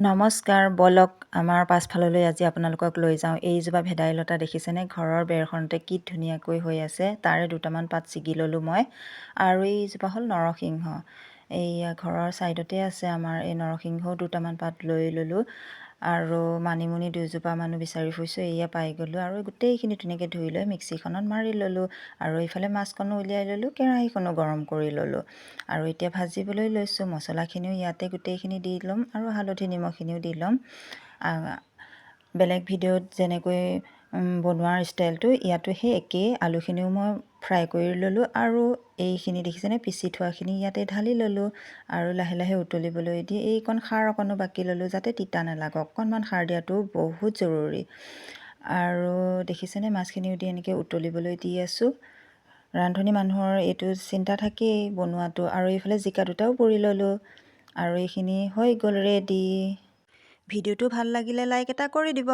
নমস্কাৰ, ব'লক আমাৰ পাছফাললৈ আজি আপোনালোকক লৈ যাওঁ। এইজোপা ভেদাইলতা দেখিছেনে? ঘৰৰ বেৰখনতে কি ধুনীয়াকৈ হৈ আছে। তাৰে দুটামান পাত ছিগি ল'লোঁ মই। আৰু এইজোপা হ'ল নৰসিংহ। এইয়া ঘৰৰ ছাইডতে আছে আমাৰ এই নৰসিংহও দুটামান পাত লৈ ল'লোঁ। আৰু মানিমুনি দুজোপামানো বিচাৰি ফুৰিছোঁ, এয়া পাই গ'লোঁ। আৰু গোটেইখিনি ধুনীয়াকৈ ধুই লৈ মিক্সিখনত মাৰি ল'লোঁ। আৰু এইফালে মাছকণো উলিয়াই ল'লোঁ, কেৰাহীখনো গৰম কৰি ল'লোঁ। আৰু এতিয়া ভাজিবলৈ লৈছোঁ। মছলাখিনিও ইয়াতে গোটেইখিনি দি ল'ম আৰু হালধি নিমখখিনিও দি ল'ম। বেলেগ ভিডিঅ'ত যেনেকৈ বনোৱাৰ ষ্টাইলটো ইয়াতো সেই একেই। আলুখিনিও মই ফ্ৰাই কৰি ল'লোঁ আৰু এইখিনি দেখিছেনে পিচি থোৱাখিনি ইয়াতে ঢালি ল'লোঁ। আৰু লাহে লাহে উতলিবলৈ দি এইকণ খাৰ অকণো বাকি ল'লোঁ যাতে তিতা নালাগক। অকণমান খাৰ দিয়াটো বহুত জৰুৰী। আৰু দেখিছেনে মাছখিনিও দি এনেকৈ উতলিবলৈ দি আছোঁ। ৰান্ধনী মানুহৰ এইটো চিন্তা থাকেই বনোৱাটো। আৰু এইফালে জিকা দুটাও পুৰি ল'লোঁ। আৰু এইখিনি হৈ গ'ল ৰেডি। ভিডিঅ'টো ভাল লাগিলে লাইক এটা কৰি দিব।